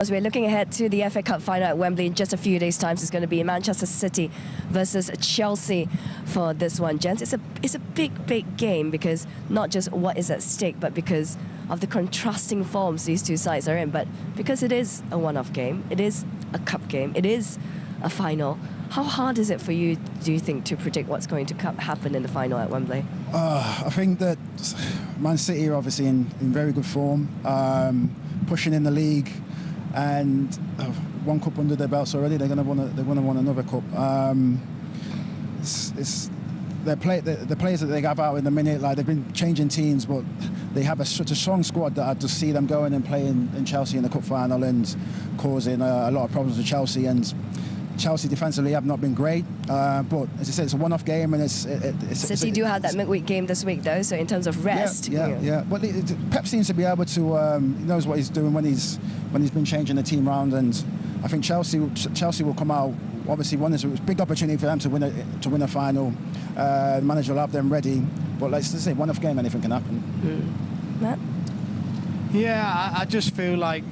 As we're looking ahead to the FA Cup final at Wembley in just a few days' time, it's going to be Manchester City versus Chelsea for this one, gents. It's a big game because not just what is at stake, but because of the contrasting forms these two sides are in. But because it is a one-off game, it is a cup game, it is a final. How hard is it for you, do you think, to predict what's going to happen in the final at Wembley? I think that Man City are obviously in very good form, pushing in the league. And one cup under their belts already. They're going to want another cup. The players that they have out in the minute, like they've been changing teams, but they have such a strong squad that I just see them going and playing in Chelsea in the cup final and causing a lot of problems with Chelsea. And Chelsea defensively have not been great, but as I said, it's a one-off game, and City do have that midweek game this week, though. So in terms of rest, yeah. But Pep seems to be able to. He knows what he's doing when he's been changing the team round, and I think Chelsea will come out. Obviously, it's a big opportunity for them to win a final. The manager will have them ready, but let's just say one-off game, anything can happen. Matt? Yeah, I just feel like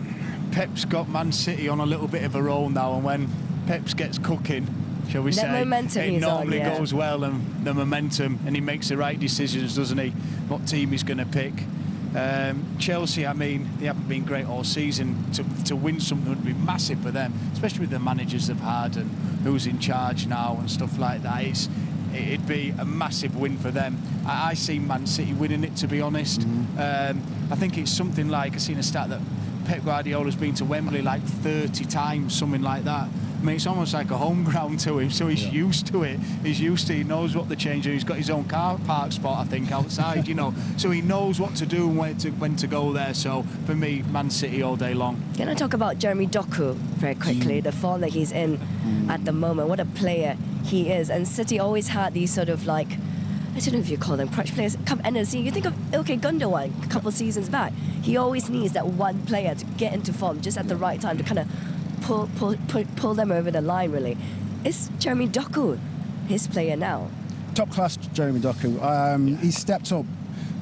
Pep's got Man City on a little bit of a roll now, and when Pep gets cooking, shall we say, it normally goes well, and the momentum, and he makes the right decisions, doesn't he? What team he's going to pick. Chelsea, I mean, they haven't been great all season. To win something would be massive for them, especially with the managers they've had and who's in charge now and stuff like that. It'd be a massive win for them. I see Man City winning it, to be honest. I think it's something like, I've seen a stat that Pep Guardiola's been to Wembley like 30 times, something like that. I mean, it's almost like a home ground to him, so he's used to it. He knows what the change is. He's got his own car park spot, I think, outside, so he knows what to do and when to go there. So for me, Man City all day long. Can I talk about Jeremy Doku very quickly, the form that he's in at the moment? What a player he is. And City always had these sort of like, I don't know if you call them crutch players, come end of the season. You think of Ilkay Gundogan a couple of seasons back. He always needs that one player to get into form just at the right time to kind of pull them over the line, really. Is Jeremy Doku his player now? Top class Jeremy Doku. He stepped up.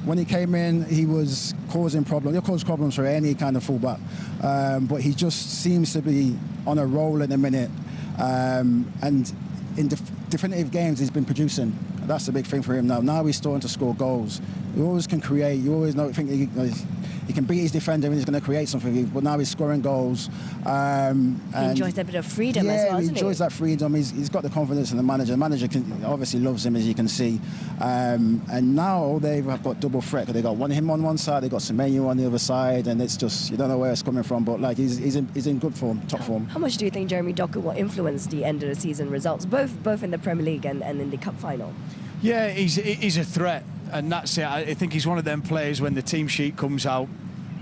When he came in, he was causing problems. He'll cause problems for any kind of fullback. But he just seems to be on a roll in a minute. And in definitive games, he's been producing. That's the big thing for him now. Now he's starting to score goals. He always can create. You always think he can beat his defender and he's going to create something. But now he's scoring goals. He enjoys that bit of freedom as well, doesn't he? He enjoys that freedom. He's got the confidence in the manager. The manager obviously loves him, as you can see. And now they've got double threat. They've got him on one side, they've got Semenyo on the other side, and it's just, you don't know where it's coming from. But like he's in good form, top form. How much do you think Jeremy Doku will influence the end of the season results, both in the Premier League and in the Cup final? Yeah, he's a threat, and that's it. I think he's one of them players, when the team sheet comes out,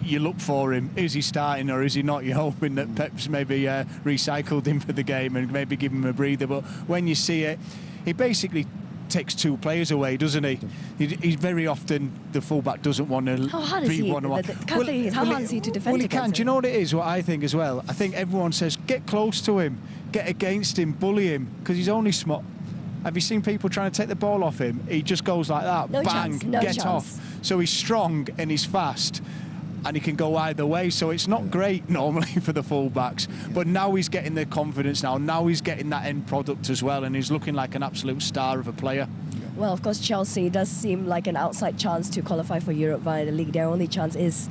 you look for him. Is he starting or is he not? You're hoping that Pep's maybe recycled him for the game and maybe give him a breather. But when you see it, he basically takes two players away, doesn't he? He's very often, the fullback doesn't want to be one-on-one. How hard is he to defend? Well, he can. Do you know what it is? What I think as well? I think everyone says, get close to him, get against him, bully him, because he's only small. Have you seen people trying to take the ball off him? He just goes like that, bang, get off. So he's strong and he's fast, and he can go either way. So it's not great normally for the fullbacks. But now he's getting the confidence now he's getting that end product as well, and he's looking like an absolute star of a player. Well, of course, Chelsea does seem like an outside chance to qualify for Europe via the league. Their only chance is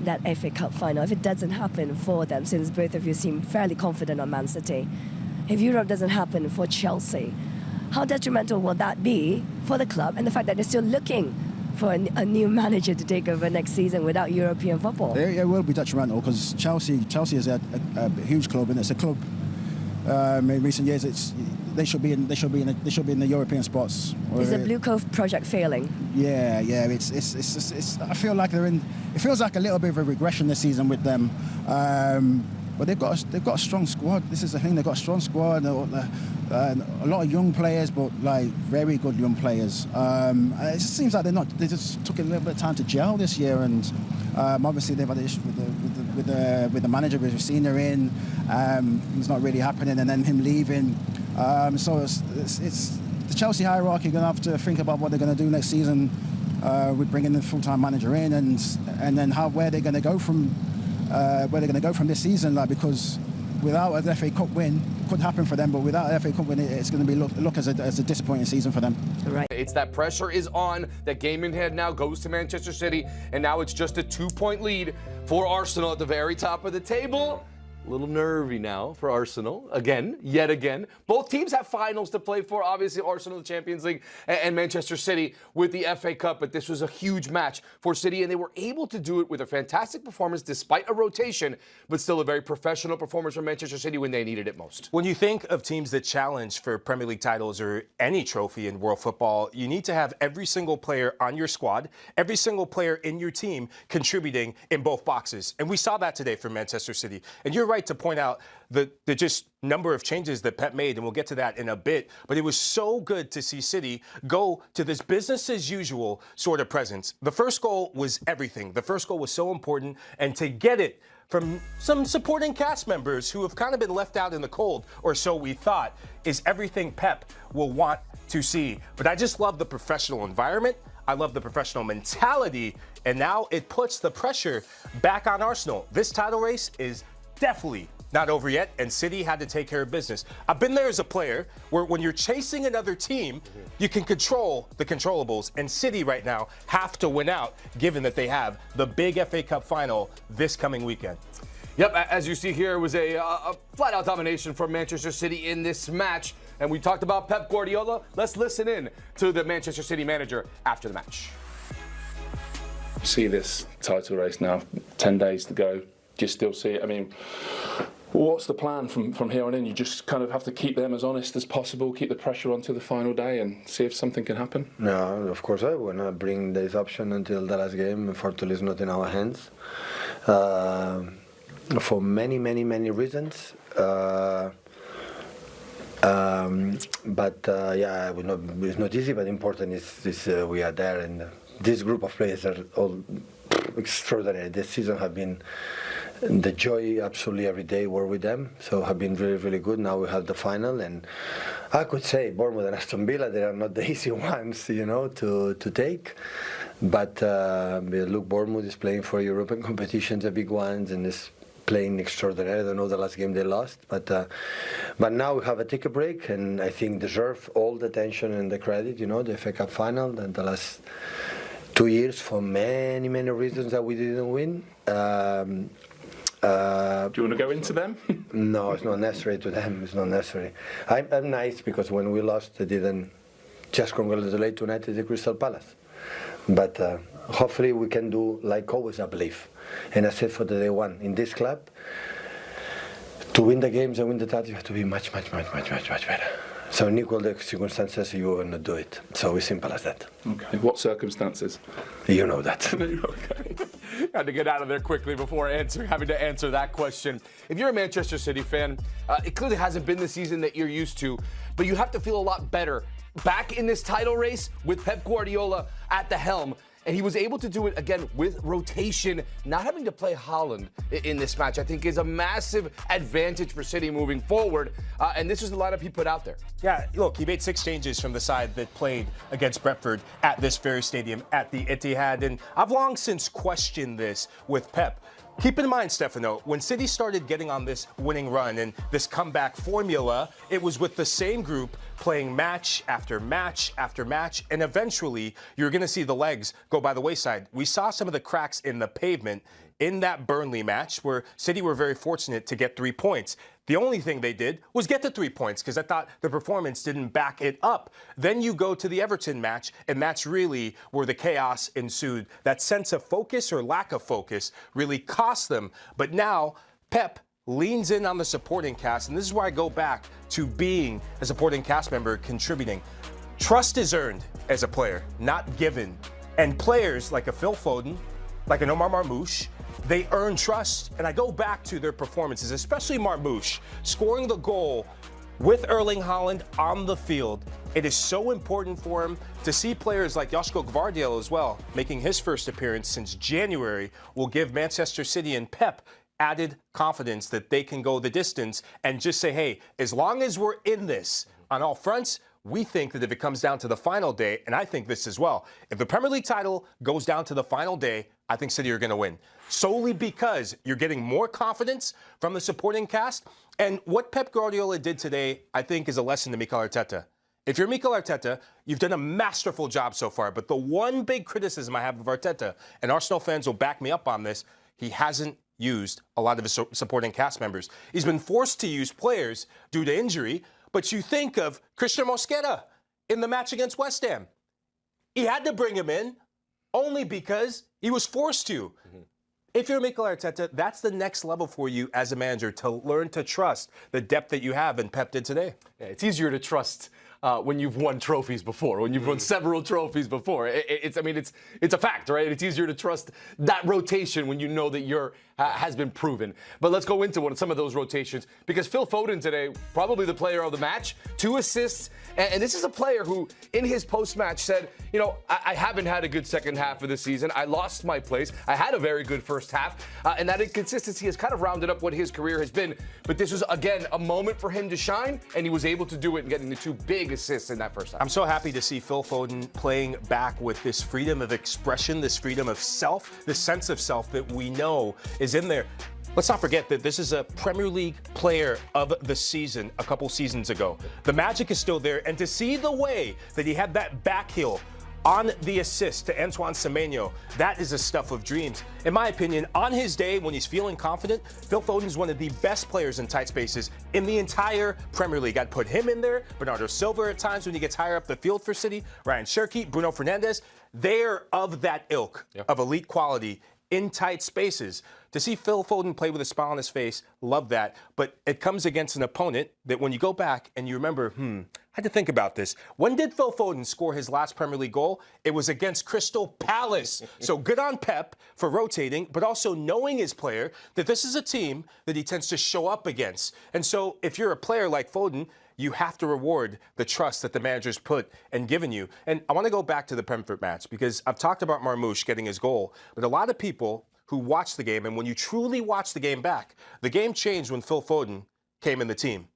that FA Cup final. If it doesn't happen for them, since both of you seem fairly confident on Man City, if Europe doesn't happen for Chelsea, how detrimental will that be for the club, and the fact that they're still looking for a new manager to take over next season without European football? It will be detrimental, because Chelsea is a huge club, and it's a club. In recent years, they should be in the European spots. Is the Blue Cove project failing? Yeah. It's I feel like they're in. It feels like a little bit of a regression this season with them. But they've got a strong squad. This is the thing. They've got a strong squad. A lot of young players, but like very good young players. It just seems like they just took a little bit of time to gel this year, and obviously they've had an issue with the manager. We've seen her in. It's not really happening, and then him leaving. So it's the Chelsea hierarchy going to have to think about what they're going to do next season with bringing the full-time manager in, and then where they're going to go from where they're going to go from this season, like, because without an FA Cup win, could happen for them, but without an FA Cup win, it's going to be look as a disappointing season for them. Right. It's that pressure is on. That game in hand now goes to Manchester City, and now it's just a 2-point lead for Arsenal at the very top of the table. A little nervy now for Arsenal. Yet again. Both teams have finals to play for. Obviously, Arsenal, the Champions League, and Manchester City with the FA Cup. But this was a huge match for City, and they were able to do it with a fantastic performance despite a rotation, but still a very professional performance from Manchester City when they needed it most. When you think of teams that challenge for Premier League titles or any trophy in world football, you need to have every single player on your squad, every single player in your team contributing in both boxes. And we saw that today from Manchester City. And you're right to point out the just number of changes that Pep made, and we'll get to that in a bit. But it was so good to see City go to this business as usual sort of presence. The first goal was everything. The first goal was so important, and to get it from some supporting cast members who have kind of been left out in the cold, or so we thought, is everything Pep will want to see. But I just love the professional environment. I love the professional mentality, and now it puts the pressure back on Arsenal. This title race is definitely not over yet, and City had to take care of business. I've been there as a player where when you're chasing another team, you can control the controllables, and City right now have to win out, given that they have the big FA Cup final this coming weekend. Yep, as you see here, it was a flat-out domination for Manchester City in this match. And we talked about Pep Guardiola. Let's listen in to the Manchester City manager after the match. See this title race now, 10 days to go. Do you still see it? I mean, what's the plan from here on in? You just kind of have to keep them as honest as possible, keep the pressure on to the final day and see if something can happen? No, of course I want to bring this option until the last game. Unfortunately, it's not in our hands. For many reasons. Yeah, it's not easy, but important is we are there, and this group of players are all extraordinary. This season have been the joy absolutely every day we're with them, so have been really good. Now we have the final, and I could say Bournemouth and Aston Villa, they are not the easy ones, to take. But look, Bournemouth is playing for European competitions, the big ones, and is playing extraordinary. I don't know the last game they lost, but now we have a take a break, and I think deserve all the attention and the credit. The FA Cup final and the last 2 years for many reasons that we didn't win. Do you want to go into them? No, it's not necessary to them. It's not necessary. I'm nice because when we lost, I didn't just congratulate United the Crystal Palace. But hopefully we can do like always, I believe. And I said for the day one, in this club, to win the games and win the title, you have to be much better. So in equal circumstances, you will not do it. So it's simple as that. Okay. What circumstances? You know that. Okay. Had to get out of there quickly before having to answer that question. If you're a Manchester City fan, it clearly hasn't been the season that you're used to, but you have to feel a lot better back in this title race with Pep Guardiola at the helm. And he was able to do it again with rotation. Not having to play Haaland in this match, I think, is a massive advantage for City moving forward. And this is the lineup he put out there. Yeah, look, he made 6 changes from the side that played against Brentford at this very stadium at the Etihad. And I've long since questioned this with Pep. Keep in mind, Stefano, when City started getting on this winning run and this comeback formula, it was with the same group playing match after match after match, and eventually you're going to see the legs go by the wayside. We saw some of the cracks in the pavement in that Burnley match where City were very fortunate to get 3 points. The only thing they did was get the 3 points because I thought the performance didn't back it up. Then you go to the Everton match, and that's really where the chaos ensued. That sense of focus or lack of focus really cost them. But now Pep leans in on the supporting cast, and this is where I go back to being a supporting cast member contributing. Trust is earned as a player, not given. And players like a Phil Foden, like an Omar Marmoush, they earn trust. And I go back to their performances, especially Marmoush, scoring the goal with Erling Haaland on the field. It is so important for him to see players like Josko Gvardiol as well, making his first appearance since January, will give Manchester City and Pep added confidence that they can go the distance and just say, hey, as long as we're in this on all fronts, we think that if it comes down to the final day, and I think this as well, if the Premier League title goes down to the final day, I think City are going to win. Solely because you're getting more confidence from the supporting cast. And what Pep Guardiola did today, I think, is a lesson to Mikel Arteta. If you're Mikel Arteta, you've done a masterful job so far. But the one big criticism I have of Arteta, and Arsenal fans will back me up on this, he hasn't used a lot of his supporting cast members. He's been forced to use players due to injury. But you think of Christian Mosquera in the match against West Ham. He had to bring him in only because he was forced to. If you're Mikel Arteta, that's the next level for you as a manager, to learn to trust the depth that you have, and Pep did today. Yeah, it's easier to trust when you've won trophies before, when you've won several trophies before. It's a fact, right? It's easier to trust that rotation when you know that you're has been proven. But let's go into some of those rotations, because Phil Foden today, probably the player of the match, 2 assists. And this is a player who, in his post-match, said, you know, I haven't had a good second half of the season. I lost my place. I had a very good first half. And that inconsistency has kind of rounded up what his career has been. But this was, again, a moment for him to shine, and he was able to do it, getting the 2 big assists in that first half. I'm so happy to see Phil Foden playing back with this freedom of expression, this freedom of self, this sense of self that we know is in there. Let's not forget that this is a Premier League player of the season a couple seasons ago. The magic is still there, and to see the way that he had that back heel on the assist to Antoine Semenyo, that is the stuff of dreams. In my opinion, on his day when he's feeling confident, Phil Foden is one of the best players in tight spaces in the entire Premier League. I'd put him in there, Bernardo Silva at times when he gets higher up the field for City, Ryan Cherki, Bruno Fernandes. They're of that ilk of elite quality in tight spaces. To see Phil Foden play with a smile on his face, love that. But it comes against an opponent that when you go back and you remember, I had to think about this. When did Phil Foden score his last Premier League goal? It was against Crystal Palace. So good on Pep for rotating, but also knowing his player that this is a team that he tends to show up against. And so if you're a player like Foden, you have to reward the trust that the manager's put and given you. And I want to go back to the Brentford match, because I've talked about Marmoush getting his goal, but a lot of people who watch the game, and when you truly watch the game back, the game changed when Phil Foden came in the team.